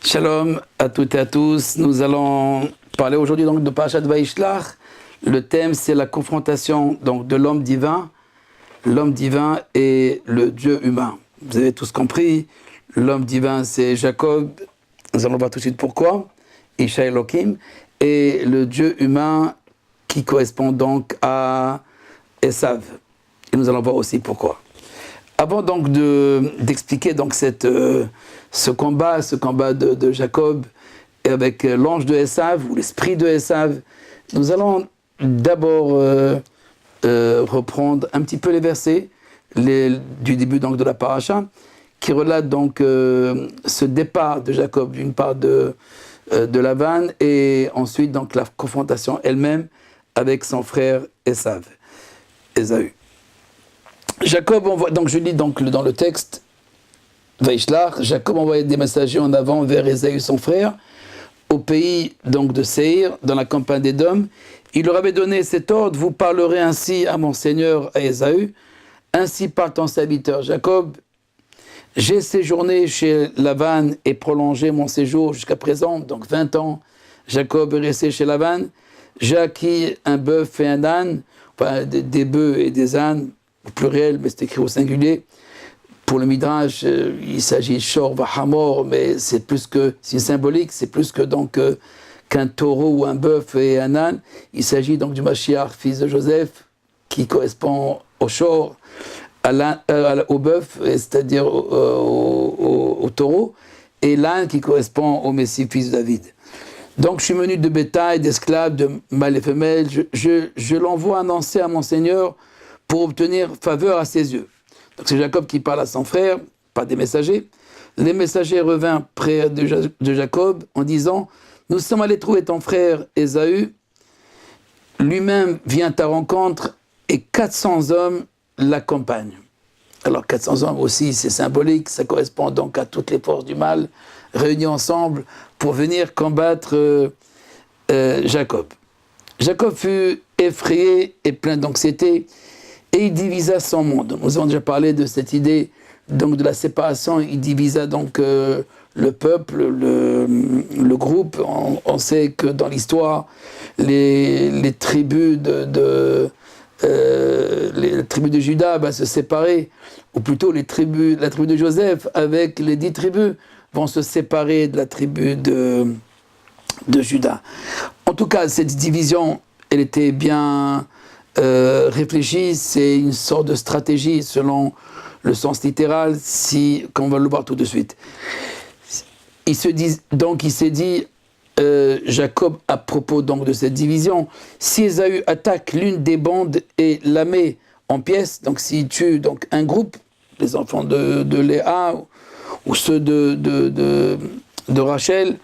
Shalom à toutes et à tous. Nous allons parler aujourd'hui donc de Parashat Vayishlach. Le thème, c'est la confrontation donc de l'homme divin et le Dieu humain. Vous avez tous compris, l'homme divin c'est Jacob, nous allons voir tout de suite pourquoi, Isha Elohim, et le Dieu humain qui correspond donc à Esav. Et nous allons voir aussi pourquoi. Avant donc d'expliquer donc ce combat de Jacob avec l'ange de Esav ou l'esprit de Esav, nous allons d'abord reprendre un petit peu les versets du début donc de la paracha qui relatent donc ce départ de Jacob d'une part de Lavan et ensuite donc la confrontation elle-même avec son frère Esav, Ésaü. Jacob envoie, donc je lis donc dans le texte, Vayishlach, Jacob envoyait des messagers en avant vers Ésaü son frère, au pays donc de Séir, dans la campagne d'Édom. Il leur avait donné cet ordre: vous parlerez ainsi à mon seigneur, à Ésaü, ainsi parle ton serviteur Jacob, j'ai séjourné chez Lavan et prolongé mon séjour jusqu'à présent, donc 20 ans. Jacob est resté chez Lavan, j'ai acquis un bœuf et un âne, enfin des bœufs et des ânes, au pluriel, mais c'est écrit au singulier. Pour le Midrash, il s'agit de Shor Vahamor, mais c'est symbolique, c'est plus que donc qu'un taureau ou un bœuf et un âne. Il s'agit donc du Mashiach, fils de Joseph, qui correspond au Shor, au bœuf, c'est-à-dire au taureau, et l'âne qui correspond au Messie, fils de David. Donc je suis menu de bétail, d'esclaves, de mâles et femelles, je l'envoie annoncer à mon Seigneur pour obtenir faveur à ses yeux. Donc c'est Jacob qui parle à son frère, pas des messagers. Les messagers revinrent près de Jacob en disant: nous sommes allés trouver ton frère Ésaü, lui-même vient à ta rencontre et 400 hommes l'accompagnent. Alors 400 hommes aussi, c'est symbolique, ça correspond donc à toutes les forces du mal réunies ensemble pour venir combattre Jacob. Jacob fut effrayé et plein d'anxiété, et il divisa son monde. Nous avons déjà parlé de cette idée donc de la séparation. Il divisa donc le peuple, le groupe. On sait que dans l'histoire, les tribus de Juda se séparer, ou plutôt la tribu de Joseph avec les 10 tribus vont se séparer de la tribu de Juda. En tout cas, cette division, elle était bien réfléchie, c'est une sorte de stratégie selon le sens littéral, comme on va le voir tout de suite. Il s'est dit, Jacob, à propos donc de cette division, si Ésaü attaque l'une des bandes et la met en pièces, donc s'il tue donc un groupe, les enfants de Léa ou ceux de Rachel,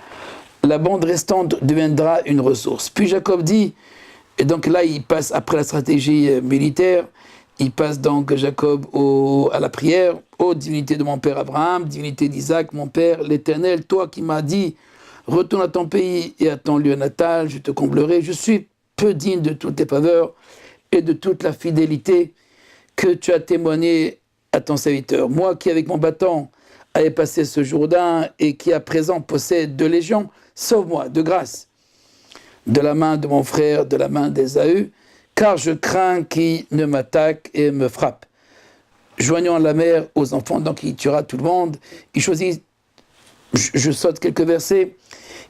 la bande restante deviendra une ressource. Puis Jacob dit, et donc là il passe, après la stratégie militaire, il passe donc Jacob à la prière: ô divinité de mon père Abraham, divinité d'Isaac, mon père, l'Éternel, toi qui m'as dit retourne à ton pays et à ton lieu natal, je te comblerai. Je suis peu digne de toutes tes faveurs et de toute la fidélité que tu as témoigné à ton serviteur. Moi qui avec mon bâton avais passé ce Jourdain et qui à présent possède 2 légions, sauve-moi de grâce de la main de mon frère, de la main d'Ésaü, car je crains qu'il ne m'attaque et me frappe. Joignant la mère aux enfants, donc il tuera tout le monde. Il choisit, je saute quelques versets,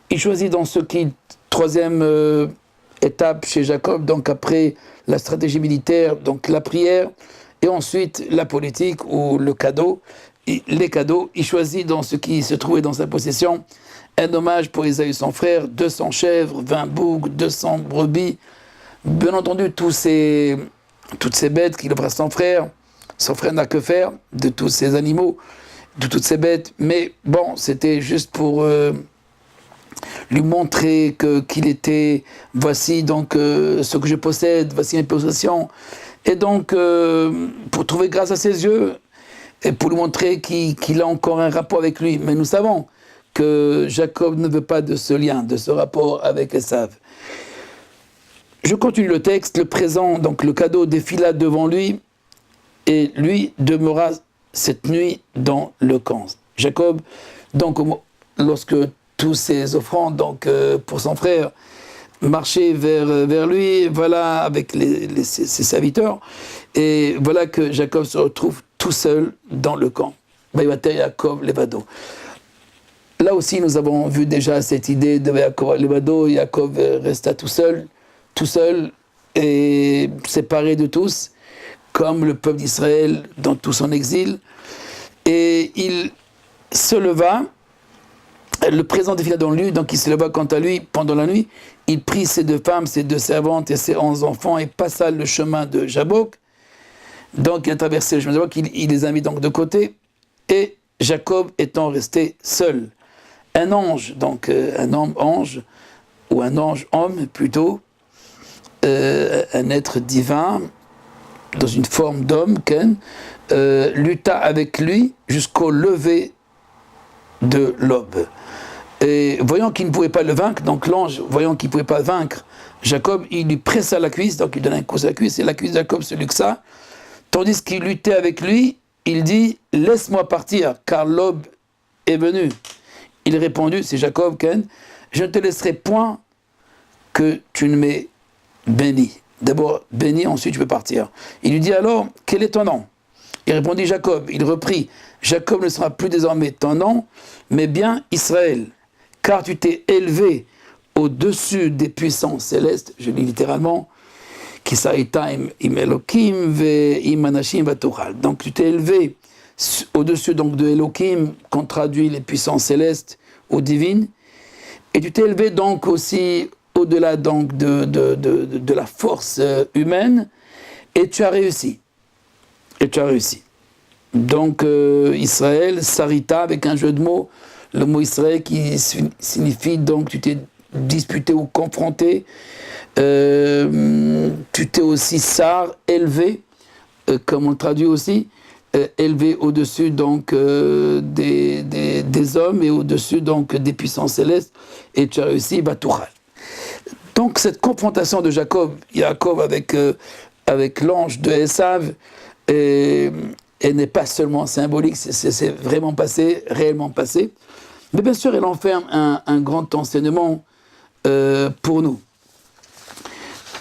il choisit dans ce qui, troisième étape chez Jacob, donc après la stratégie militaire, donc la prière, et ensuite la politique ou le cadeau. Les cadeaux, il choisit dans ce qui se trouvait dans sa possession un hommage pour Ésaü son frère, 200 chèvres, 20 boucs, 200 brebis, bien entendu toutes ces bêtes qu'il offre à son frère n'a que faire de tous ces animaux, de toutes ces bêtes, mais bon, c'était juste pour lui montrer qu'il était, voici donc ce que je possède, voici mes possessions, et donc pour trouver grâce à ses yeux, et pour lui montrer qu'il a encore un rapport avec lui. Mais nous savons que Jacob ne veut pas de ce lien, de ce rapport avec Esav. Je continue le texte, le présent, donc le cadeau défila devant lui, et lui demeura cette nuit dans le camp. Jacob, donc lorsque tous ses offrandes donc, pour son frère, marcher vers lui, voilà, avec ses serviteurs. Et voilà que Jacob se retrouve tout seul dans le camp. Vaïvater Yaakov Levado. Là aussi, nous avons vu déjà cette idée de Yaakov Levado. Yaakov resta tout seul et séparé de tous, comme le peuple d'Israël dans tout son exil. Et il se leva, le présent défila dans lui, donc il se leva quant à lui pendant la nuit. Il prit ses 2 femmes, ses 2 servantes et ses 11 enfants et passa le chemin de Jabbok. Donc il a traversé le chemin de Jabbok, il les a mis donc de côté. Et Jacob étant resté seul. Un ange, donc un homme-ange, ou un ange-homme plutôt, un être divin, dans une forme d'homme, Ken, lutta avec lui jusqu'au lever de l'aube. Et voyant qu'il ne pouvait pas le vaincre, donc l'ange, voyant qu'il ne pouvait pas vaincre Jacob, il lui pressa la cuisse, donc il donna un coup à la cuisse, et la cuisse de Jacob se luxa. Tandis qu'il luttait avec lui, il dit « Laisse-moi partir, car l'aube est venue. » Il répondit, c'est Jacob, Ken, « Je ne te laisserai point que tu ne m'aies béni. D'abord béni, ensuite tu peux partir. » Il lui dit alors « Quel est ton nom ?» Il répondit Jacob. Il reprit « Jacob ne sera plus désormais ton nom, mais bien Israël, car tu t'es élevé au-dessus des puissances célestes. » Je lis littéralement « Kisaritaim im Elokim ve im anashim vatoral. » Donc tu t'es élevé au-dessus donc de Elohim, qu'on traduit les puissances célestes ou divines, et tu t'es élevé donc aussi au-delà donc de la force humaine, et tu as réussi. Et tu as réussi. Donc Israël, Sarita, avec un jeu de mots, le mot Israël qui signifie donc tu t'es disputé ou confronté, tu t'es aussi Sar, élevé, comme on le traduit aussi, élevé au-dessus donc des hommes et au-dessus donc des puissances célestes, et tu as réussi Batouchal. Donc cette confrontation de Yaakov avec l'ange de Esav, elle n'est pas seulement symbolique, c'est vraiment passé, réellement passé, mais bien sûr elle enferme un grand enseignement pour nous.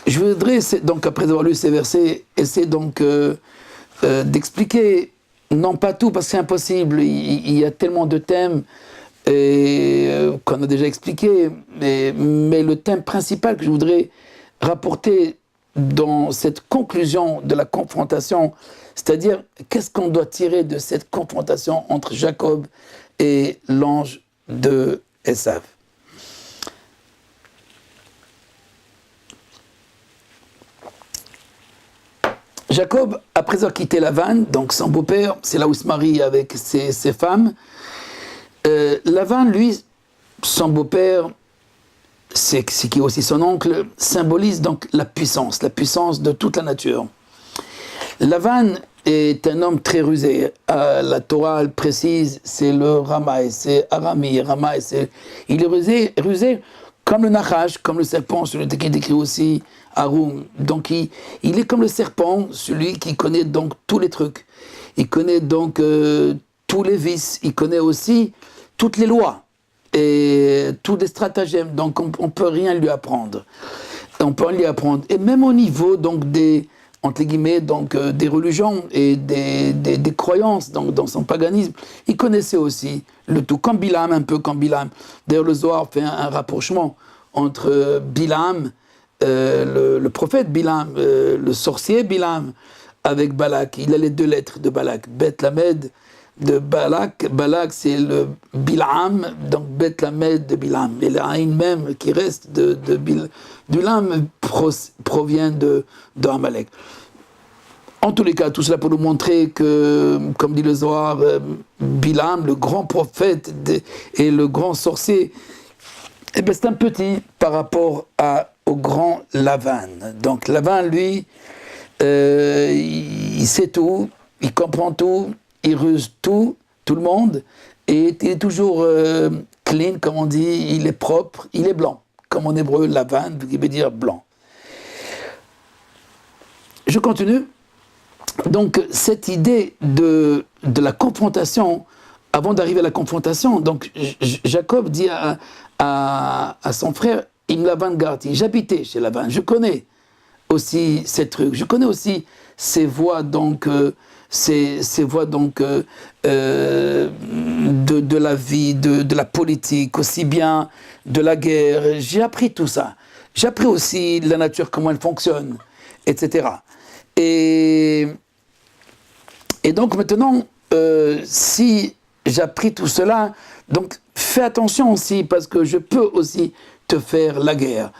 Je voudrais donc, après avoir lu ces versets, essayer donc d'expliquer, non pas tout parce que c'est impossible, il y a tellement de thèmes qu'on a déjà expliqué, mais le thème principal que je voudrais rapporter dans cette conclusion de la confrontation, c'est-à-dire qu'est-ce qu'on doit tirer de cette confrontation entre Jacob et l'ange de Esav. Jacob, après avoir quitté Lavan, donc son beau-père, c'est là où il se marie avec ses femmes. Lavan, lui, son beau-père, c'est qui est aussi son oncle, symbolise donc la puissance de toute la nature. Lavan est un homme très rusé. La Torah elle précise, c'est le Ramaï, c'est Arami, Ramaï, il est rusé comme le Nachash, comme le serpent, celui qui est décrit aussi Arum. Donc il est comme le serpent, celui qui connaît donc tous les trucs. Il connaît donc tous les vices, il connaît aussi toutes les lois et tous les stratagèmes. Donc on peut rien lui apprendre. On peut rien lui apprendre. Et même au niveau donc des entre guillemets donc des religions et des croyances dans son paganisme, il connaissait aussi le tout, comme Bilam, un peu comme Bilam. D'ailleurs le Zohar fait un rapprochement entre Bilam, le prophète Bilam, le sorcier Bilam, avec Balak. Il a les 2 lettres de Balak, Beth Lamed de Balak. Balak c'est le Bilam, donc Beth Lamed de Bilam. Et la haine même qui reste de Bilam provient de Amalek. En tous les cas, tout cela pour nous montrer que, comme dit le Zohar, Bilam, le grand prophète et le grand sorcier, eh bien, c'est un petit par rapport au grand Lavan. Donc Lavan, lui, il sait tout, il comprend tout, il ruse tout le monde, et il est toujours clean, comme on dit, il est propre, il est blanc. Comme en hébreu, Lavan, qui veut dire blanc. Je continue. Donc cette idée de la confrontation avant d'arriver à la confrontation, donc Jacob dit à son frère, Im Lavan Garti, j'habitais chez Lavan, je connais aussi ces trucs, je connais aussi ces voies donc, de la vie, de la politique, aussi bien de la guerre. J'ai appris tout ça. J'ai appris aussi la nature, comment elle fonctionne, etc. Et donc maintenant, si j'ai appris tout cela, donc fais attention aussi, parce que je peux aussi te faire la guerre.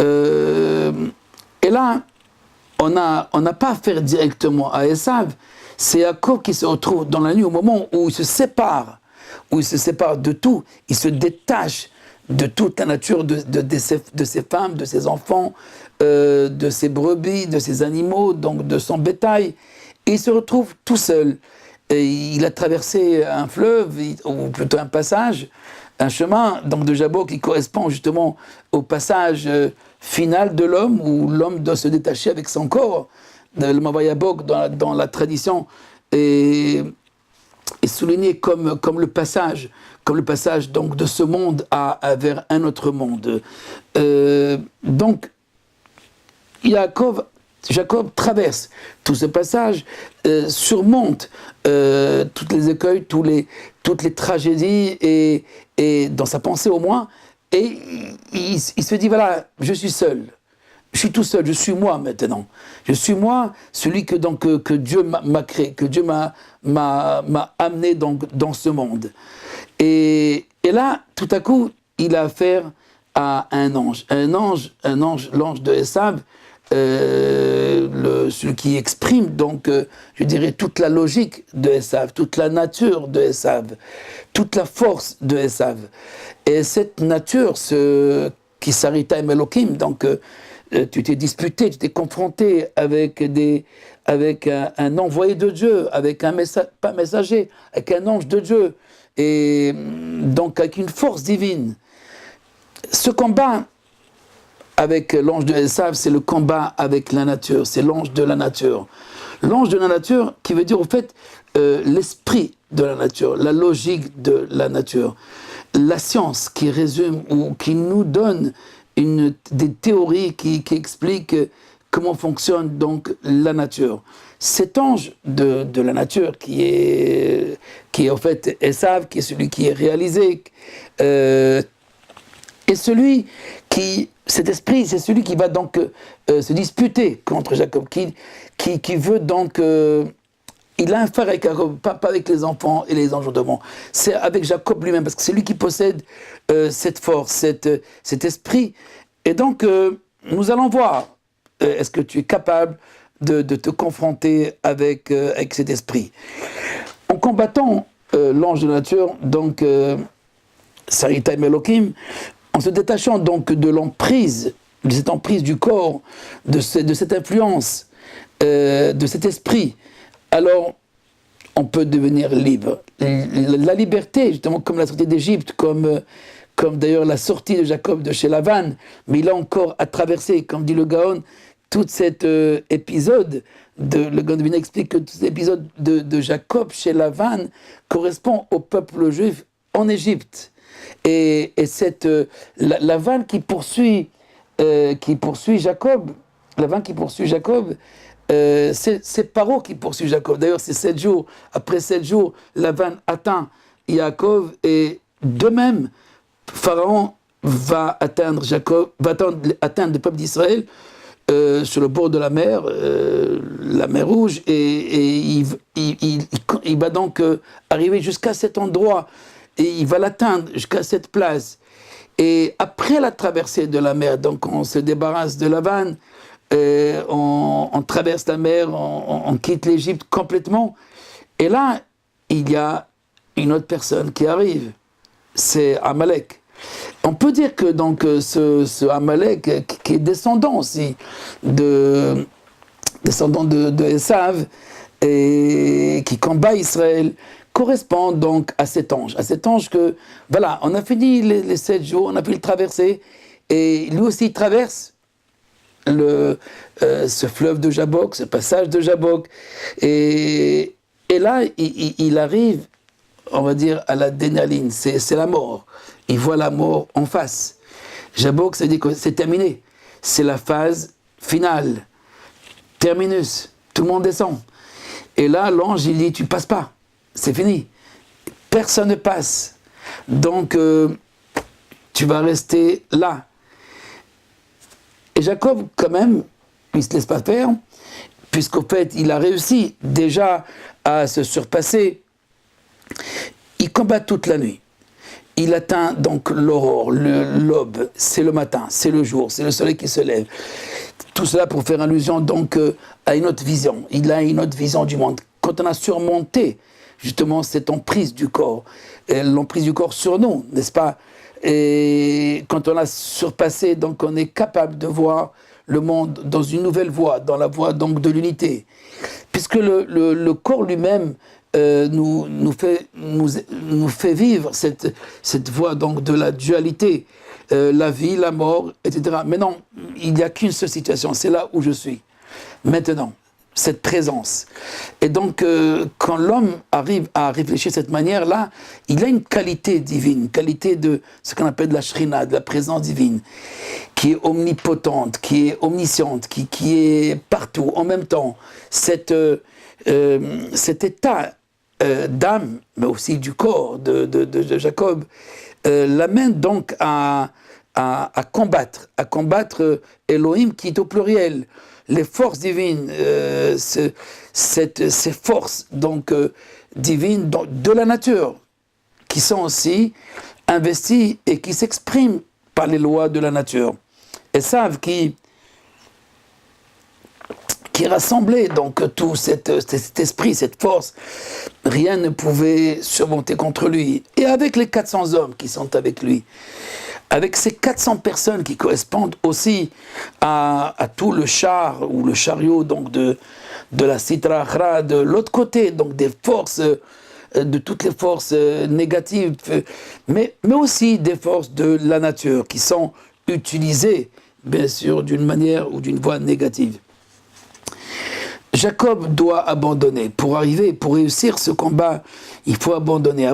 Et là, on n'a pas affaire directement à Esav, c'est Jacob qui se retrouve dans la nuit au moment où il se sépare de tout, il se détache de toute la nature de ses femmes, de ses enfants, de ses brebis, de ses animaux, donc de son bétail, et il se retrouve tout seul. Et il a traversé un fleuve, ou plutôt un passage, un chemin donc de Jabok qui correspond justement au passage final de l'homme, où l'homme doit se détacher avec son corps. Le Mavayabok, dans la tradition, est souligné comme le passage donc de ce monde vers un autre monde. Donc, Jacob traverse tout ce passage, surmonte toutes les écueils, toutes les tragédies, et dans sa pensée au moins, et il se dit, voilà, je suis seul. Je suis tout seul, je suis moi maintenant. Je suis moi, celui que Dieu m'a créé, que Dieu m'a amené dans ce monde. Et là, tout à coup, il a affaire à un ange. L'ange de Esav, celui qui exprime donc, je dirais, toute la logique de Esav, toute la nature de Esav, toute la force de Esav. Et cette nature, qui s'arrêta Elohim, donc tu t'es disputé, tu t'es confronté avec un envoyé de Dieu, avec pas messager, avec un ange de Dieu, et donc avec une force divine. Ce combat avec l'ange de Esav, c'est le combat avec la nature, c'est l'ange de la nature. L'ange de la nature qui veut dire au fait l'esprit de la nature, la logique de la nature, la science qui résume ou qui nous donne des théories qui expliquent comment fonctionne donc la nature. Cet ange de la nature qui est en fait Esav, qui est celui qui est réalisé, et cet esprit, c'est celui qui va donc se disputer contre Jacob, qui veut donc... il a un frère avec Jacob, pas avec les enfants et les anges devant. C'est avec Jacob lui-même, parce que c'est lui qui possède cette force, cet esprit. Et donc, nous allons voir, est-ce que tu es capable de te confronter avec cet esprit. En combattant l'ange de la nature, donc, Sarita Elohim, en se détachant donc de l'emprise, de cette emprise du corps, de cette influence, de cet esprit, alors on peut devenir libre. La liberté, justement, comme la sortie d'Égypte, comme d'ailleurs la sortie de Jacob de chez Lavan, mais il a encore à traverser, comme dit le Gaon, tout cet épisode, le Gaon de Vilna explique que tout cet épisode de Jacob chez Lavan correspond au peuple juif en Égypte. Et Lavan qui poursuit Jacob, c'est Paro qui poursuit Jacob. D'ailleurs, c'est 7 jours. Après 7 jours, Lavan atteint Jacob, et de même, Pharaon va atteindre le peuple d'Israël sur le bord de la mer Rouge, et il va donc arriver jusqu'à cet endroit, et il va l'atteindre jusqu'à cette place. Et après la traversée de la mer, donc on se débarrasse de Lavan, on traverse la mer, on quitte l'Égypte complètement, et là, il y a une autre personne qui arrive, c'est Amalek. On peut dire que donc ce Amalek, qui est descendant aussi de Esav, et qui combat Israël, correspond donc à cet ange que, voilà, on a fini les 7 jours, on a pu le traverser, et lui aussi il traverse ce fleuve de Jabok, ce passage de Jabok, et là il arrive on va dire, à la dénaline, c'est la mort. Il voit la mort en face. Jabok, ça dit que c'est terminé. C'est la phase finale. Terminus. Tout le monde descend. Et là, l'ange, il dit, tu passes pas. C'est fini. Personne ne passe. Donc, tu vas rester là. Et Jacob, quand même, il ne se laisse pas faire, puisqu'au fait, il a réussi déjà à se surpasser. Il combat toute la nuit. Il atteint donc l'aurore, l'aube, c'est le matin, c'est le jour, c'est le soleil qui se lève. Tout cela pour faire allusion donc à une autre vision. Il a une autre vision du monde. Quand on a surmonté justement cette emprise du corps, l'emprise du corps sur nous, n'est-ce pas? Et quand on a surpassé, donc on est capable de voir le monde dans une nouvelle voie, dans la voie donc de l'unité. Puisque le corps lui-même nous fait vivre cette voie donc de la dualité, la vie, la mort, etc. Mais non, il n'y a qu'une seule situation, c'est là où je suis. Maintenant, cette présence. Et donc, quand l'homme arrive à réfléchir de cette manière-là, il a une qualité divine, une qualité de ce qu'on appelle de la shrina, de la présence divine, qui est omnipotente, qui est omnisciente, qui est partout, en même temps. Cet état d'âme, mais aussi du corps de Jacob, l'amène donc à combattre Elohim qui est au pluriel. Les forces divines, ces forces donc divines de la nature, qui sont aussi investies et qui s'expriment par les lois de la nature, et savent qui rassemblait donc tout cet esprit, cette force, rien ne pouvait surmonter contre lui. Et avec les 400 hommes qui sont avec lui, avec ces 400 personnes qui correspondent aussi à tout le char ou le chariot donc de la Sitra Achra, de l'autre côté, donc des forces, de toutes les forces négatives, mais aussi des forces de la nature qui sont utilisées, bien sûr, d'une manière ou d'une voie négative. Jacob doit abandonner. Pour réussir ce combat, il faut abandonner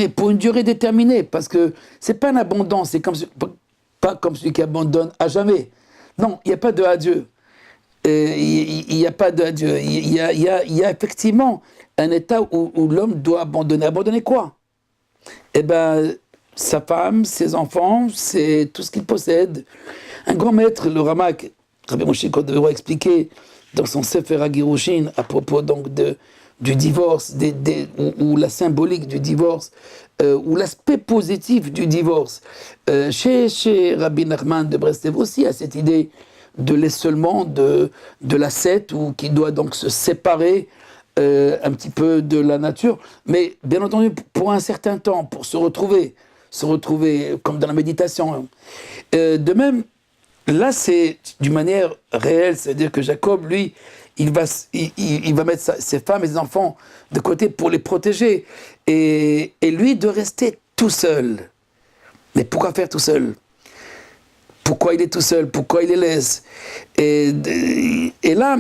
pour une durée déterminée, parce que c'est pas un abandon, c'est pas comme celui qui abandonne à jamais. Non, il n'y a pas de adieu. Il n'y a pas de adieu. Il y a effectivement un état où l'homme doit abandonner. Abandonner quoi? Eh bien, sa femme, ses enfants, c'est tout ce qu'il possède. Un grand maître, le Ramak, Rabbi Moshe Cordovero a expliqué dans son Sefer HaGirushin à propos donc du divorce, ou la symbolique du divorce, ou l'aspect positif du divorce. Chez Rabbi Nachman de Breslev aussi, à cette idée de l'esselement, de l'ascète, ou qui doit donc se séparer un petit peu de la nature, mais bien entendu pour un certain temps, pour se retrouver comme dans la méditation. De même, là, c'est d'une manière réelle, c'est-à-dire que Jacob, lui, il va mettre ses femmes et ses enfants de côté pour les protéger, et lui de rester tout seul. Mais pourquoi faire tout seul? Pourquoi il est tout seul? Pourquoi il les laisse? Et là,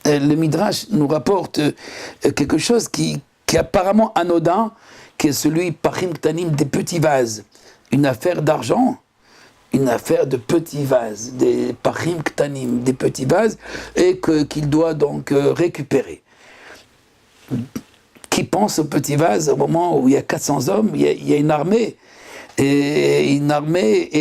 le Midrash nous rapporte quelque chose qui est apparemment anodin, qui est celui, Pachim Ktanim, des petits vases. Une affaire d'argent, une affaire de petits vases, des Pachim Ktanim, des petits vases, et qu'il doit donc récupérer. Qui pense aux petits vases au moment où il y a 400 hommes, il y a une armée, et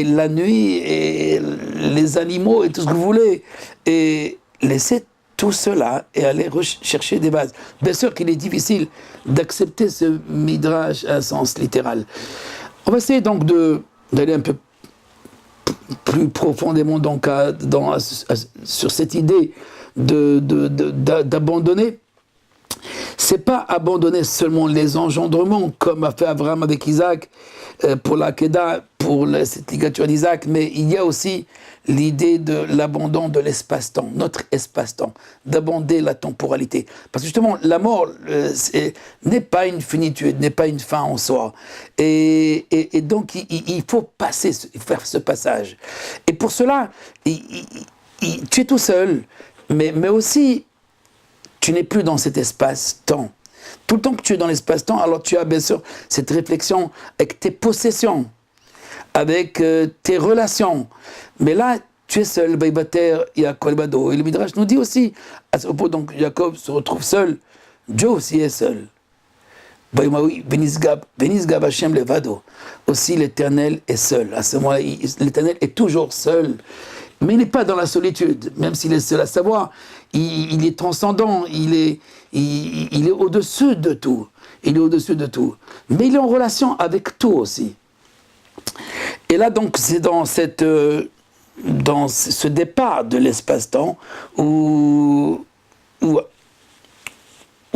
la nuit, et les animaux, et tout ce que vous voulez, et laissez tout cela et aller chercher des vases. Bien sûr qu'il est difficile d'accepter ce midrash à un sens littéral. On va essayer donc d'aller un peu plus profondément donc sur cette idée d'abandonner. C'est pas abandonner seulement les engendrements, comme a fait Abraham avec Isaac pour la Kedah, pour cette ligature d'Isaac, mais il y a aussi l'idée de l'abandon de l'espace-temps, notre espace-temps, d'abandonner la temporalité. Parce que justement, la mort n'est pas une finitude, n'est pas une fin en soi. Et donc, il faut faire ce passage. Et pour cela, tu es tout seul, mais aussi, tu n'es plus dans cet espace-temps. Tout le temps que tu es dans l'espace-temps, alors tu as bien sûr cette réflexion avec tes possessions, avec tes relations. Mais là, tu es seul, Baïbater, Yaakov, Bado. Et le Midrash nous dit aussi, à ce propos, donc Jacob se retrouve seul, Dieu aussi est seul. Benisgab Hashem Levado. Aussi l'Éternel est seul. À ce moment-là, l'Éternel est toujours seul. Mais il n'est pas dans la solitude, même s'il est seul. À savoir, il est transcendant, il est au-dessus de tout. Il est au-dessus de tout. Mais il est en relation avec tout aussi. Et là, donc, c'est dans ce départ de l'espace-temps où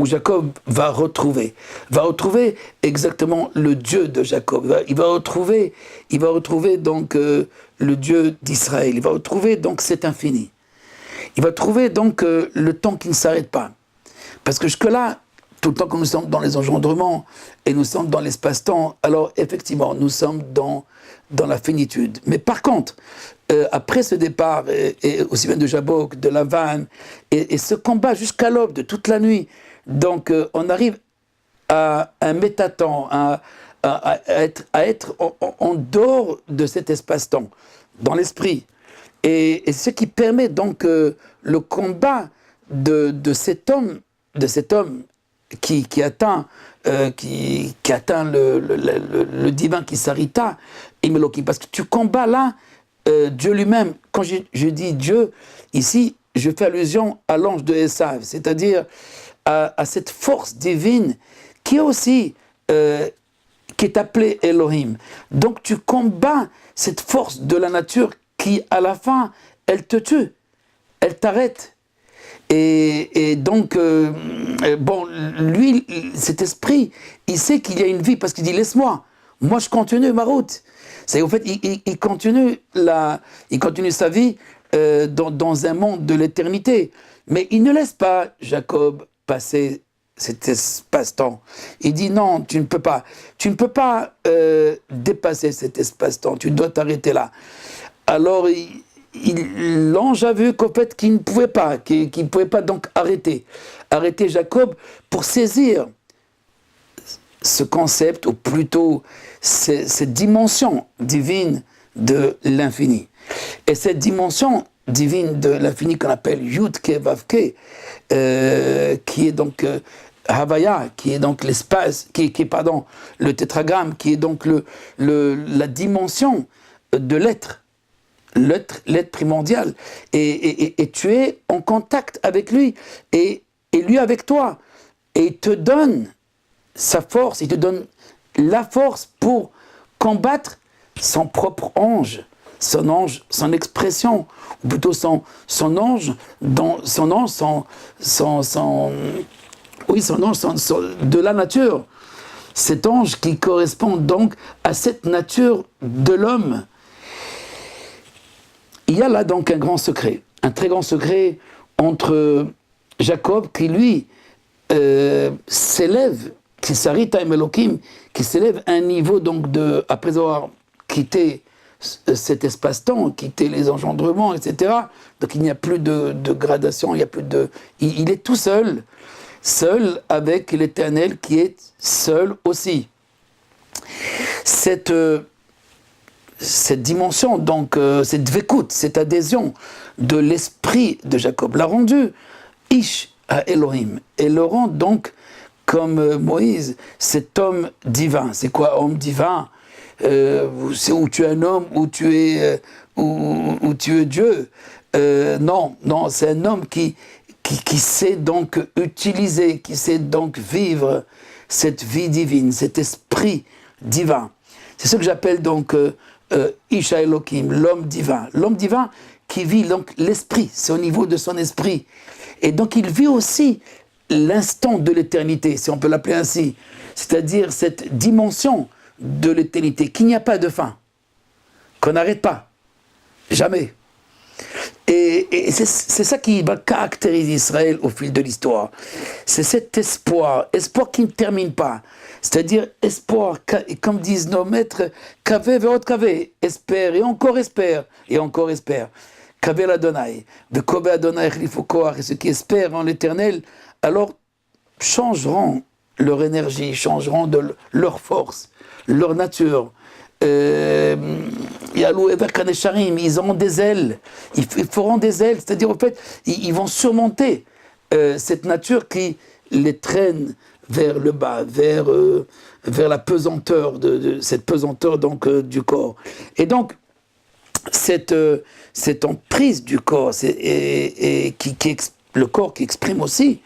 Jacob va retrouver exactement le Dieu de Jacob. Il va retrouver donc le Dieu d'Israël. Il va retrouver donc cet infini. Il va trouver donc le temps qui ne s'arrête pas. Parce que jusque-là, tout le temps que nous sommes dans les engendrements et nous sommes dans l'espace-temps, alors effectivement, nous sommes dans la finitude. Mais par contre, après ce départ, et aussi bien de Jabok, de Lavan, et ce combat jusqu'à l'aube de toute la nuit, donc on arrive à un métatemps, à être en dehors de cet espace-temps, dans l'esprit. Et ce qui permet donc le combat de cet homme qui atteint le divin qui s'arrêta, parce que tu combats là Dieu lui-même. Quand je dis Dieu, ici, je fais allusion à l'ange de Esav, c'est-à-dire à cette force divine qui est aussi, qui est appelée Elohim. Donc tu combats cette force de la nature qui, à la fin, elle te tue, elle t'arrête. Et donc, bon, lui, cet esprit, il sait qu'il y a une vie parce qu'il dit, laisse-moi, moi je continue ma route. C'est, en fait, il continue sa vie dans un monde de l'éternité. Mais il ne laisse pas Jacob passer cet espace-temps. Il dit non, tu ne peux pas dépasser cet espace-temps, tu dois t'arrêter là. Alors, l'ange a vu qu'en fait, qu'il ne pouvait pas donc arrêter Jacob pour saisir ce concept, ou plutôt cette dimension divine de l'infini. Et cette dimension divine de l'infini qu'on appelle Yud Ke Vav Ke, qui est donc Havaya, qui est donc l'espace, qui est pardon, le tétragramme, qui est donc la dimension de l'être primordial. Et tu es en contact avec lui, et lui avec toi. Et il te donne sa force, il te donne la force pour combattre son propre ange, son expression, ou plutôt son ange de la nature. Cet ange qui correspond donc à cette nature de l'homme. Il y a là donc un grand secret, un très grand secret entre Jacob qui lui s'élève, qui s'arrête à Elohim, qui s'élève à un niveau donc après avoir quitté cet espace-temps, quitté les engendrements, etc. Donc il n'y a plus de gradation, il est tout seul avec l'Éternel qui est seul aussi. Cette dimension, donc cette vécoute, cette adhésion de l'esprit de Jacob l'a rendu Ish à Elohim, et le rend donc comme Moïse, cet homme divin. C'est quoi homme divin? C'est où tu es un homme, où tu es Dieu. Non, c'est un homme qui sait donc utiliser, qui sait donc vivre cette vie divine, cet esprit divin. C'est ce que j'appelle donc Isha Elohim, l'homme divin. L'homme divin qui vit donc l'esprit, c'est au niveau de son esprit. Et donc il vit aussi l'instant de l'éternité, si on peut l'appeler ainsi. C'est-à-dire cette dimension de l'éternité, qu'il n'y a pas de fin, qu'on n'arrête pas, jamais. Et c'est ça qui va caractériser Israël au fil de l'histoire. C'est cet espoir qui ne termine pas. C'est-à-dire espoir, comme disent nos maîtres, kavé ve'ot kavé, espère et encore espère, et encore espère. Kavé l'Adonai, ve'kové Adonai chlifo koach, et ceux qui espèrent en l'Éternel, alors changeront leur énergie, changeront de leur force, leur nature. Ils auront des ailes, ils feront des ailes, c'est-à-dire en fait, ils vont surmonter cette nature qui les traîne vers le bas, vers la pesanteur, cette pesanteur donc, du corps. Et donc, cette emprise du corps, le corps qui exprime aussi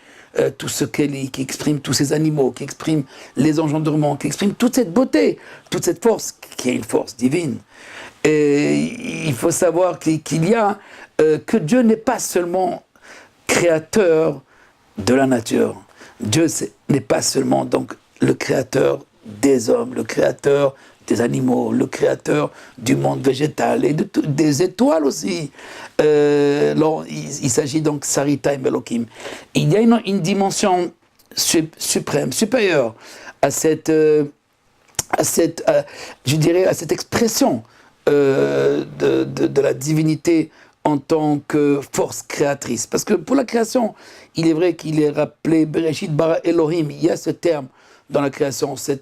tout ce qu'elle est, qui exprime tous ces animaux, qui exprime les engendrements, qui exprime toute cette beauté, toute cette force, qui est une force divine. Et il faut savoir qu'il y a, que Dieu n'est pas seulement créateur de la nature. Dieu n'est pas seulement donc le créateur des hommes, le créateur des animaux, le créateur du monde végétal et des étoiles aussi. Il s'agit donc Saritaim Elohim. Il y a une dimension suprême, supérieure à cette expression de la divinité en tant que force créatrice. Parce que pour la création, il est vrai qu'il est rappelé Bereshit bara Elohim. Il y a ce terme dans la création, ce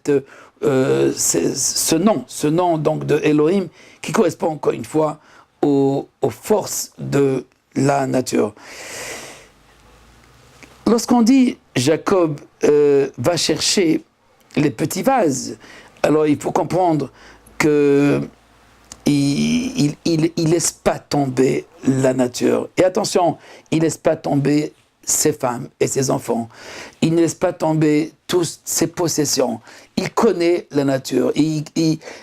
nom donc de Elohim qui correspond encore une fois aux forces de la nature. Lorsqu'on dit Jacob va chercher les petits vases, alors il faut comprendre que il laisse pas tomber la nature. Et attention, il laisse pas tomber ses femmes et ses enfants. Il ne laisse pas tomber toutes ses possessions. Il connaît la nature. Et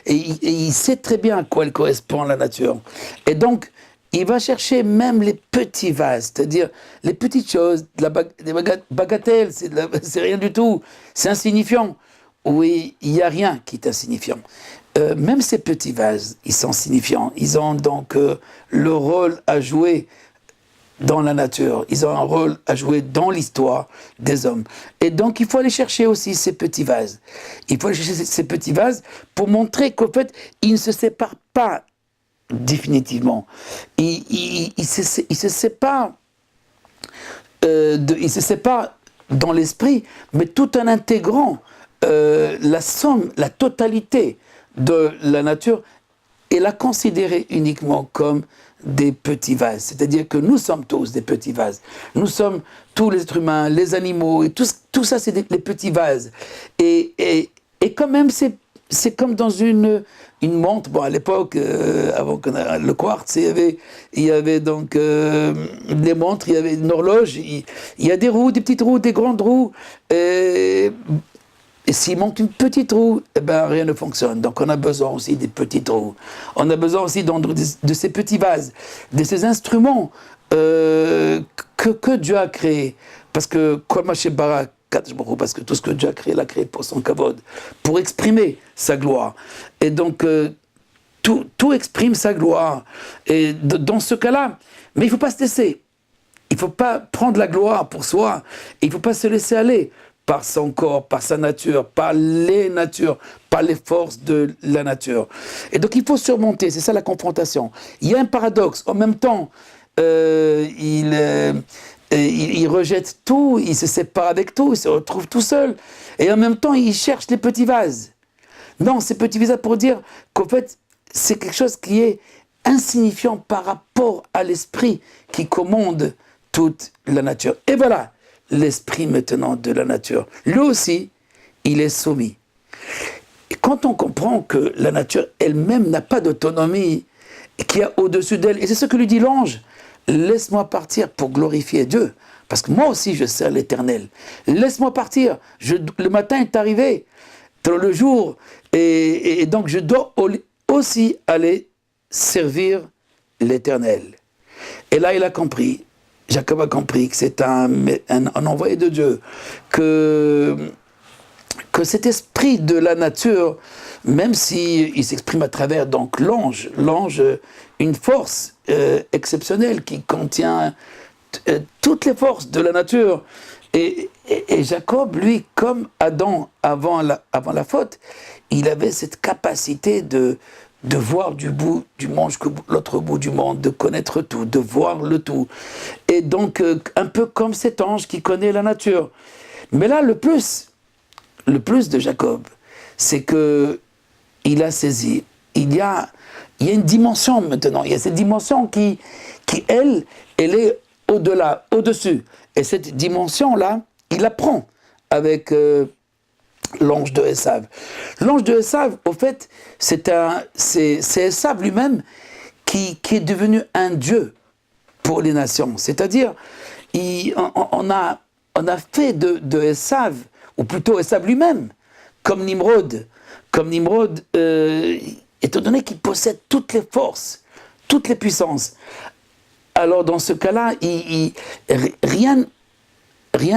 il sait très bien à quoi elle correspond, la nature. Et donc, il va chercher même les petits vases, c'est-à-dire les petites choses, des bagatelles, c'est rien du tout, c'est insignifiant. Oui, il n'y a rien qui est insignifiant. Même ces petits vases, ils sont signifiants. Ils ont donc le rôle à jouer dans la nature. Ils ont un rôle à jouer dans l'histoire des hommes. Et donc, il faut aller chercher aussi ces petits vases. Il faut aller chercher ces petits vases pour montrer qu'en fait, ils ne se séparent pas définitivement. Ils se séparent dans l'esprit, mais tout en intégrant la somme, la totalité de la nature et la considérer uniquement comme des petits vases. C'est-à-dire que nous sommes tous des petits vases. Nous sommes tous les êtres humains, les animaux, et tout ça, c'est les petits vases. Et quand même, c'est comme dans une montre. Bon, à l'époque, avant qu'on ait le quartz, il y avait donc des montres, il y avait une horloge, il y a des roues, des petites roues, des grandes roues. Et s'il manque une petite roue, eh ben, rien ne fonctionne. Donc on a besoin aussi des petites roues. On a besoin aussi de ces petits vases, de ces instruments que Dieu a créés. Parce que, parce que tout ce que Dieu a créé, l'a créé pour son kavod, pour exprimer sa gloire. Et donc, tout exprime sa gloire. Et dans ce cas-là, mais il ne faut pas se laisser. Il ne faut pas prendre la gloire pour soi. Il ne faut pas se laisser aller par son corps, par sa nature, par les natures, par les forces de la nature. Et donc il faut surmonter, c'est ça la confrontation. Il y a un paradoxe, en même temps, il rejette tout, il se sépare avec tout, il se retrouve tout seul, et en même temps il cherche les petits vases. Non, ces petits vases pour dire qu'en fait, c'est quelque chose qui est insignifiant par rapport à l'esprit qui commande toute la nature. Et voilà, l'esprit maintenant de la nature. Lui aussi, il est soumis. Et quand on comprend que la nature elle-même n'a pas d'autonomie, qu'il y a au-dessus d'elle, et c'est ce que lui dit l'ange, laisse-moi partir pour glorifier Dieu, parce que moi aussi je sers l'Éternel. Laisse-moi partir, le matin est arrivé, le jour, et donc je dois aussi aller servir l'Éternel. Et là il a compris, Jacob a compris que c'est un envoyé de Dieu, que cet esprit de la nature, même s'il s'exprime à travers donc l'ange, une force exceptionnelle qui contient toutes les forces de la nature. Et Jacob, lui, comme Adam avant la faute, il avait cette capacité de voir du bout du monde jusqu'à l'autre bout du monde, de connaître tout, de voir le tout. Et donc, un peu comme cet ange qui connaît la nature. Mais là, le plus, le plus de Jacob, c'est que il a saisi. Il y a une dimension maintenant. Il y a cette dimension qui elle est au-delà, au-dessus. Et cette dimension-là, il la prend avec l'ange de Esav. L'ange de Esav, au fait, c'est Esav lui-même qui est devenu un dieu pour les nations. C'est-à-dire, on a fait de Esav, ou plutôt Esav lui-même, comme Nimrod. Comme Nimrod, étant donné qu'il possède toutes les forces, toutes les puissances, alors dans ce cas-là, rien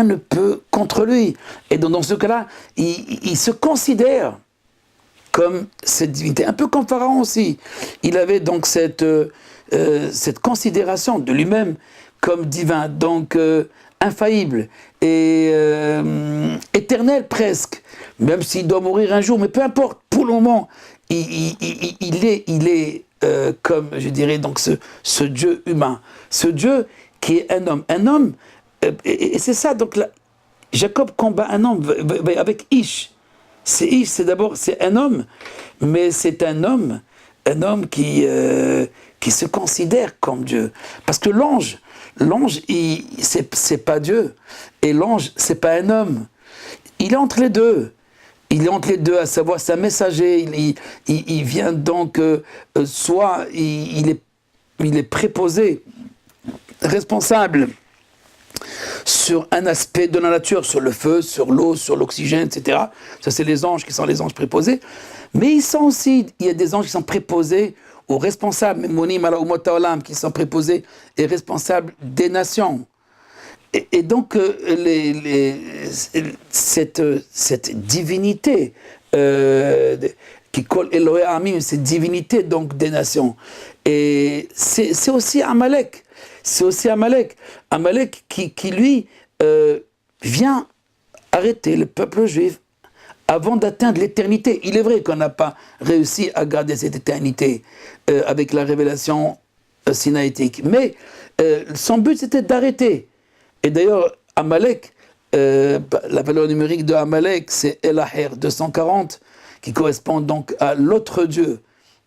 ne peut contre lui. Et donc dans ce cas-là, il se considère comme cette divinité. Un peu comme Pharaon aussi. Il avait donc cette considération de lui-même comme divin, donc infaillible et éternel presque, même s'il doit mourir un jour, mais peu importe, pour le moment, il est comme, je dirais, donc ce Dieu humain, ce Dieu qui est un homme. Un homme, et c'est ça, donc là, Jacob combat un homme avec Ish. C'est d'abord, c'est un homme, mais c'est un homme qui se considère comme Dieu. Parce que l'ange, c'est pas Dieu, et l'ange, c'est pas un homme. Il est entre les deux. Il est entre les deux, à savoir, c'est un messager. Il vient donc, soit il est préposé, responsable sur un aspect de la nature, sur le feu, sur l'eau, sur l'oxygène, etc. Ça, c'est les anges qui sont les anges préposés. Mais il y a des anges qui sont préposés aux responsables, qui sont préposés et responsables des nations. Et donc, cette divinité qui colle Elohé Amim, cette divinité donc des nations. Et c'est aussi Amalek. C'est aussi Amalek. Amalek qui lui, vient arrêter le peuple juif avant d'atteindre l'éternité. Il est vrai qu'on n'a pas réussi à garder cette éternité avec la révélation sinaïtique. Mais son but, c'était d'arrêter. Et d'ailleurs, Amalek, la valeur numérique de Amalek, c'est Elaher 240, qui correspond donc à l'autre Dieu,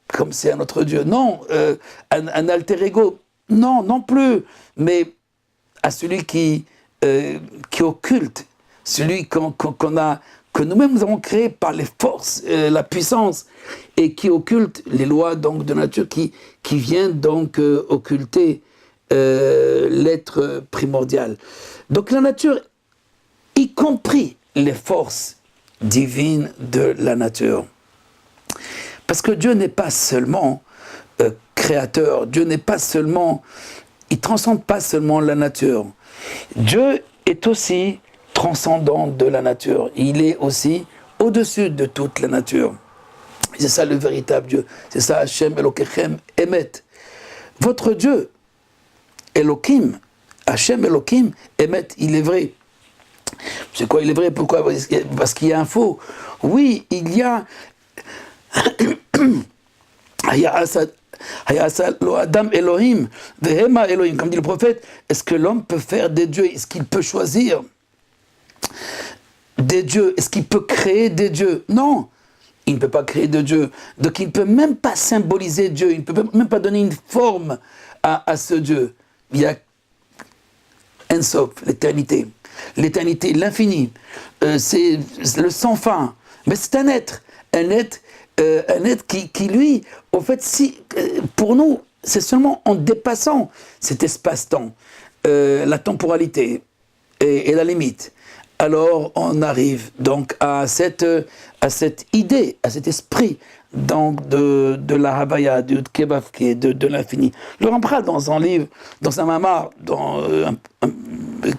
comme c'est un autre Dieu. Non, un alter ego, non plus, mais à celui qui occulte, celui que nous-mêmes nous avons créé par les forces, la puissance, et qui occulte les lois donc de nature, qui vient donc occulter l'être primordial. Donc la nature, y compris les forces divines de la nature. Parce que Dieu n'est pas seulement créateur, Dieu n'est pas seulement, il ne transcende pas seulement la nature. Dieu est aussi transcendant de la nature. Il est aussi au-dessus de toute la nature. C'est ça le véritable Dieu. C'est ça Hachem Elokechem Emet. Votre Dieu, Elohim, Hachem Elohim, Emet, il est vrai. C'est quoi il est vrai? Pourquoi? Parce qu'il y a un faux. Oui, il y a Adam Elohim, Vehema Elohim, comme dit le prophète. Est-ce que l'homme peut faire des dieux? Est-ce qu'il peut choisir des dieux? Est-ce qu'il peut créer des dieux? Non, il ne peut pas créer de dieu. Donc il ne peut même pas symboliser Dieu, il ne peut même pas donner une forme à ce Dieu. Il y a Ensof, l'éternité, l'infini, c'est le sans fin. Mais c'est un être qui lui, au fait, si, pour nous, c'est seulement en dépassant cet espace-temps, la temporalité et la limite, alors on arrive donc à cette idée, à cet esprit donc de la Havaya, du Kebavke, de l'infini. Le Rambam, dans un livre, dans un mamar,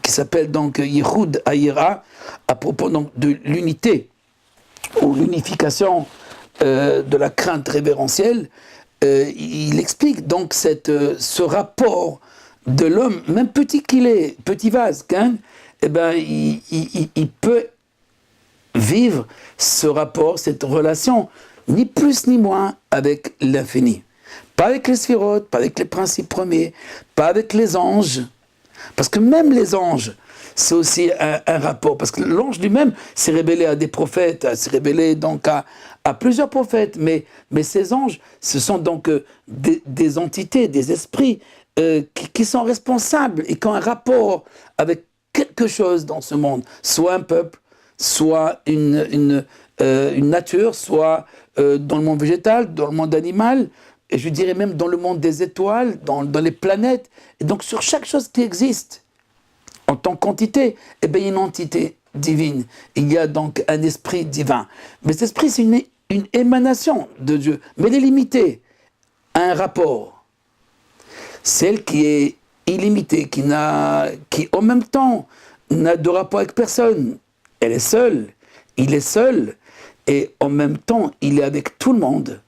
qui s'appelle donc Yichud Hayira, à propos donc de l'unité ou l'unification de la crainte révérentielle, il explique donc ce rapport de l'homme, même petit qu'il est, petit vase, hein, eh ben, il peut vivre ce rapport, cette relation, ni plus ni moins avec l'infini. Pas avec les sphirotes, pas avec les principes premiers, pas avec les anges. Parce que même les anges, c'est aussi un rapport. Parce que l'ange lui-même s'est révélé à des prophètes, s'est révélé donc à plusieurs prophètes. Mais ces anges, ce sont donc des entités, des esprits qui sont responsables et qui ont un rapport avec quelque chose dans ce monde. Soit un peuple, soit une nature, soit dans le monde végétal, dans le monde animal, et je dirais même dans le monde des étoiles, dans les planètes. Et donc sur chaque chose qui existe, en tant qu'entité, eh bien, il y a une entité divine. Il y a donc un esprit divin. Mais cet esprit, c'est une émanation de Dieu, mais elle est limitée à un rapport. Celle qui est illimitée, qui en même temps n'a de rapport avec personne. Elle est seule, il est seul, et en même temps, il est avec tout le monde,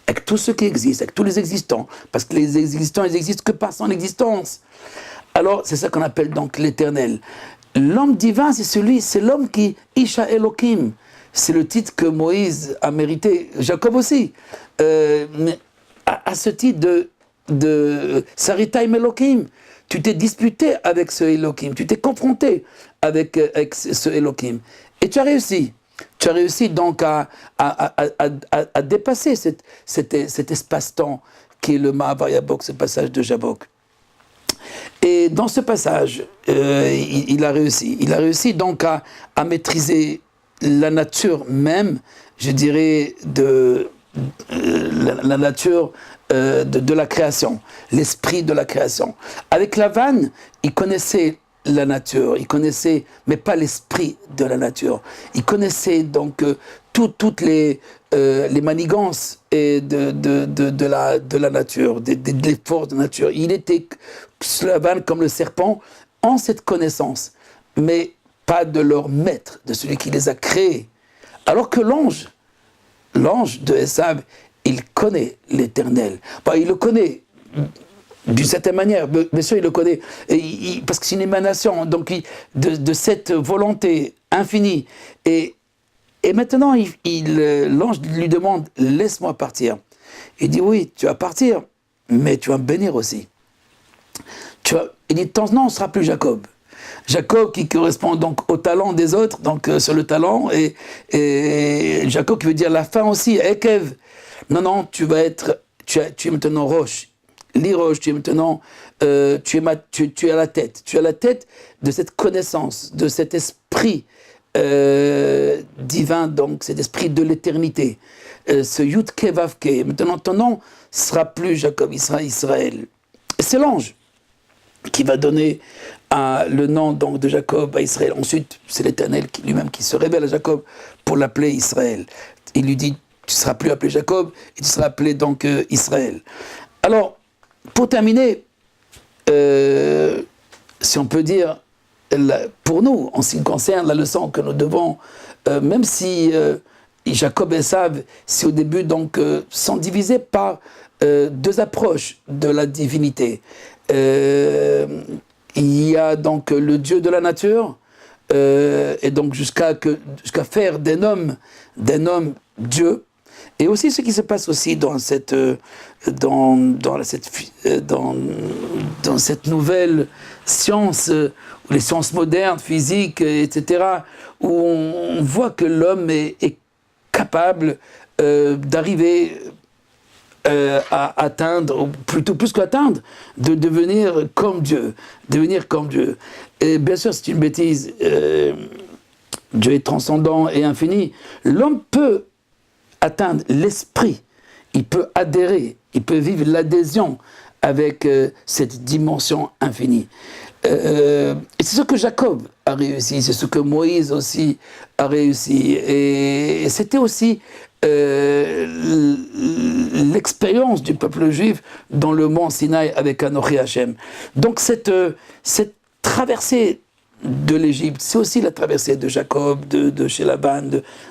avec tout ce qui existe, avec tous les existants, parce que les existants, ils n'existent que par son existence. Alors, c'est ça qu'on appelle donc l'éternel. L'homme divin, c'est l'homme qui, Isha Elohim, c'est le titre que Moïse a mérité, Jacob aussi, mais à ce titre de Saritaim Elohim. Tu t'es disputé avec ce Elohim, tu t'es confronté avec ce Elohim. Et tu as réussi. Tu as réussi donc à dépasser cet espace-temps qui est le Ma'avar Yabok, ce passage de Jabok. Et dans ce passage, il a réussi. Il a réussi donc à maîtriser la nature même, je dirais, de la nature de la création, l'esprit de la création. Avec Lavan, il connaissait la nature, il connaissait, mais pas l'esprit de la nature. Il connaissait donc toutes les manigances et de la nature, des forces de la nature. Il était, Lavan, comme le serpent, en cette connaissance, mais pas de leur maître, de celui qui les a créés. Alors que l'ange de Esav, il connaît l'Éternel. Bah, il le connaît d'une certaine manière, bien sûr il le connaît, parce que c'est une émanation donc de cette volonté infinie. Et maintenant, l'ange lui demande, laisse-moi partir. Il dit, oui, tu vas partir, mais tu vas me bénir aussi. Il dit, non, on ne sera plus Jacob. Jacob qui correspond donc au talent des autres, donc sur le talent, et Jacob qui veut dire la fin aussi, Ekev. Non, tu es maintenant roche. L'Iroche, tu es maintenant, tu es à la tête. Tu es à la tête de cette connaissance, de cet esprit divin, donc cet esprit de l'éternité. Ce Yud Kevavke. Maintenant, ton nom sera plus Jacob, il sera Israël. C'est l'ange qui va donner le nom donc, de Jacob à Israël. Ensuite, c'est l'Éternel lui-même qui se révèle à Jacob pour l'appeler Israël. Il lui dit, tu ne seras plus appelé Jacob, et tu seras appelé donc Israël. Alors, pour terminer, si on peut dire, pour nous, en ce qui concerne la leçon que nous devons, même si Jacob et Esav, si au début donc sont divisés par deux approches de la divinité. Il y a donc le Dieu de la nature, et donc jusqu'à faire d'un homme Dieu. Et aussi ce qui se passe aussi dans cette nouvelle science, les sciences modernes, physiques, etc., où on voit que l'homme est capable d'arriver à atteindre, ou plutôt plus qu'atteindre, de devenir comme Dieu. Et bien sûr, c'est une bêtise. Dieu est transcendant et infini. L'homme peut atteindre l'esprit, il peut adhérer, il peut vivre l'adhésion avec cette dimension infinie. Et c'est ce que Jacob a réussi, c'est ce que Moïse aussi a réussi. Et c'était aussi l'expérience du peuple juif dans le mont Sinaï avec Anochi Hashem. Donc cette traversée de l'Égypte, c'est aussi la traversée de Jacob, de chez Laban,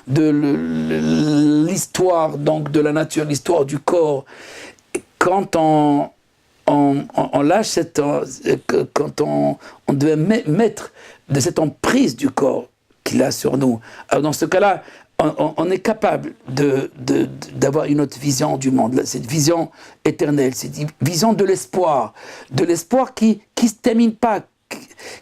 de l'histoire donc de la nature, l'histoire du corps. Quand on lâche quand on devait mettre de cette emprise du corps qu'il a sur nous. Alors dans ce cas-là, on est capable d'avoir une autre vision du monde, cette vision éternelle, cette vision de l'espoir qui ne se termine pas,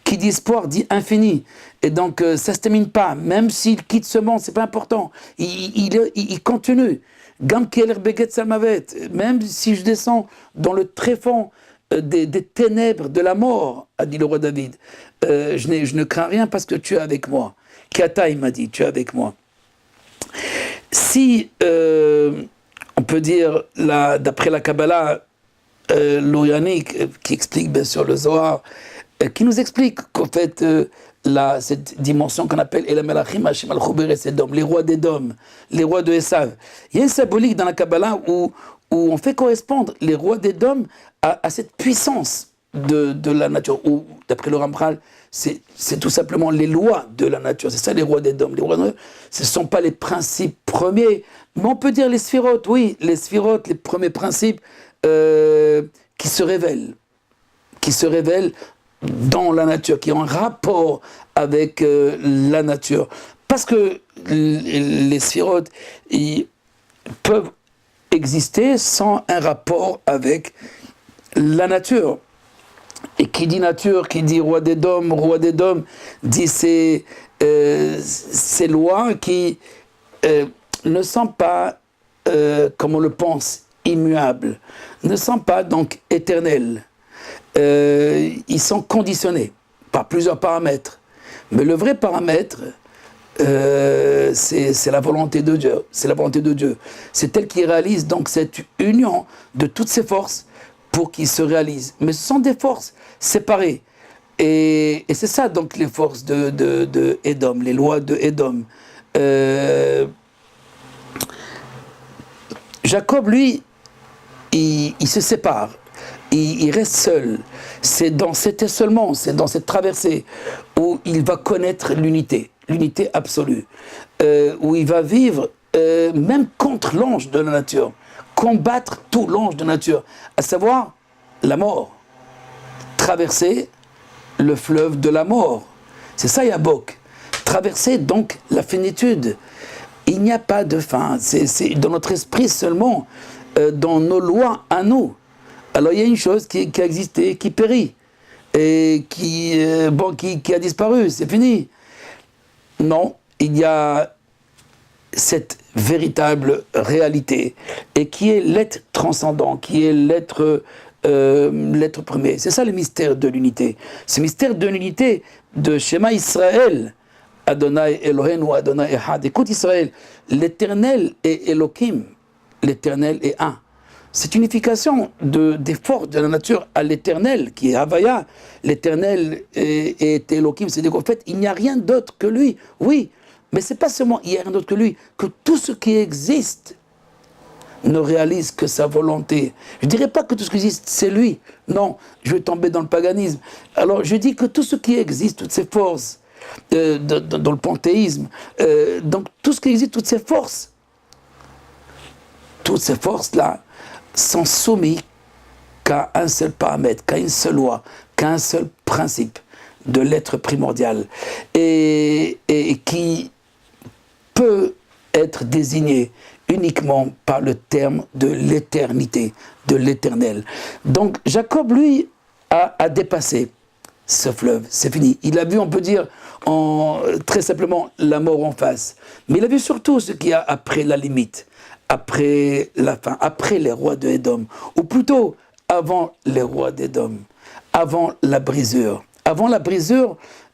Qui dit espoir dit infini. Et donc, ça ne se termine pas. Même s'il quitte ce monde, ce n'est pas important. Il continue. Gam keler beget salmavet. Même si je descends dans le tréfonds des ténèbres de la mort, a dit le roi David, je ne crains rien parce que tu es avec moi. Kata, il m'a dit, tu es avec moi. Si, on peut dire, d'après la Kabbalah, l'Orianique, qui explique bien sûr le Zohar, qui nous explique qu'en fait, cette dimension qu'on appelle Elam Elachim, Hashim Al-Chober et Sedom, les rois d'Édom, les rois de Esav. Il y a une symbolique dans la Kabbalah où on fait correspondre les rois d'Édom à cette puissance de la nature, où, d'après le Ramchal, c'est tout simplement les lois de la nature. C'est ça les rois d'Édom. Les rois d'Édom, ce ne sont pas les principes premiers, mais on peut dire les sphirotes, oui, les sphirotes, les premiers principes qui se révèlent dans la nature, qui ont un rapport avec la nature. Parce que les sphirotes, ils peuvent exister sans un rapport avec la nature. Et qui dit nature, qui dit roi d'Édom, dit ces lois qui ne sont pas, comme on le pense, immuables, ne sont pas donc éternelles. Ils sont conditionnés par plusieurs paramètres. Mais le vrai paramètre, c'est la volonté de Dieu. C'est la volonté de Dieu. C'est elle qui réalise donc cette union de toutes ces forces pour qu'ils se réalisent. Mais ce sont des forces séparées. Et c'est ça donc les forces de Édom, les lois de Édom. Jacob, lui, il se sépare. Il reste seul. C'est dans cet isolement, c'est dans cette traversée où il va connaître l'unité absolue, où il va vivre même contre l'ange de la nature, combattre tout l'ange de la nature, à savoir la mort, traverser le fleuve de la mort. C'est ça Yabok, traverser donc la finitude. Il n'y a pas de fin, c'est dans notre esprit seulement, dans nos lois à nous. Alors il y a une chose qui a existé, qui périt, et qui a disparu, c'est fini. Non, il y a cette véritable réalité, et qui est l'être transcendant, qui est l'être premier. C'est ça le mystère de l'unité. Ce mystère de l'unité de Shema Israël, Adonai Eloheinu, Adonai Echad. Écoute Israël, l'Éternel est Elohim, l'Éternel est un. Cette unification des forces de la nature à l'éternel, qui est Havaya, l'éternel est Elohim, c'est-à-dire qu'en fait, il n'y a rien d'autre que lui. Oui, mais c'est pas seulement il n'y a rien d'autre que lui, que tout ce qui existe ne réalise que sa volonté. Je ne dirais pas que tout ce qui existe, c'est lui. Non, je vais tomber dans le paganisme. Alors, je dis que tout ce qui existe, toutes ces forces, dans le panthéisme, donc tout ce qui existe, toutes ces forces-là, sont soumis qu'à un seul paramètre, qu'à une seule loi, qu'à un seul principe de l'être primordial, et qui peut être désigné uniquement par le terme de l'éternité, de l'éternel. Donc Jacob, lui, a dépassé ce fleuve, c'est fini. Il a vu, on peut dire, très simplement, la mort en face. Mais il a vu surtout ce qu'il y a après la limite, après la fin, après les rois de Édom, ou plutôt avant les rois d'Édom, avant la brisure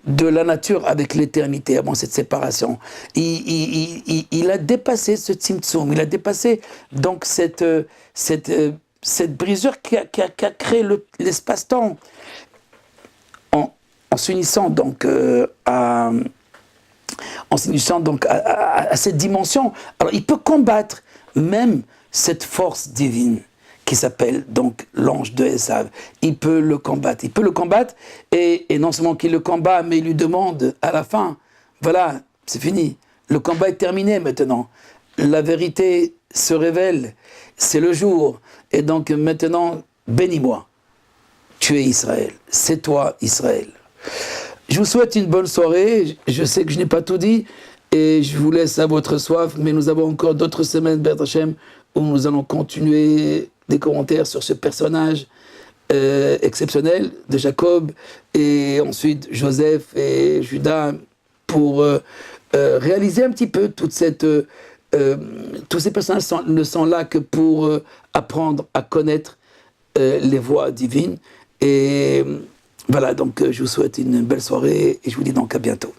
de la nature avec l'éternité, avant cette séparation. Il a dépassé ce tzimtzum, il a dépassé donc cette brisure qui a créé l'espace-temps, en s'unissant donc à cette dimension. Alors il peut combattre même cette force divine qui s'appelle donc l'ange de Esav. Il peut le combattre, et non seulement qu'il le combat, mais il lui demande à la fin, voilà, c'est fini, le combat est terminé maintenant, la vérité se révèle, c'est le jour, et donc maintenant, bénis-moi, tu es Israël, c'est toi Israël. Je vous souhaite une bonne soirée, je sais que je n'ai pas tout dit, et je vous laisse à votre soif, mais nous avons encore d'autres semaines, B'ezrat Hashem, où nous allons continuer des commentaires sur ce personnage exceptionnel de Jacob et ensuite Joseph et Judas pour réaliser un petit peu toute cette... tous ces personnages ne sont là que pour apprendre à connaître les voies divines. Et voilà, donc je vous souhaite une belle soirée et je vous dis donc à bientôt.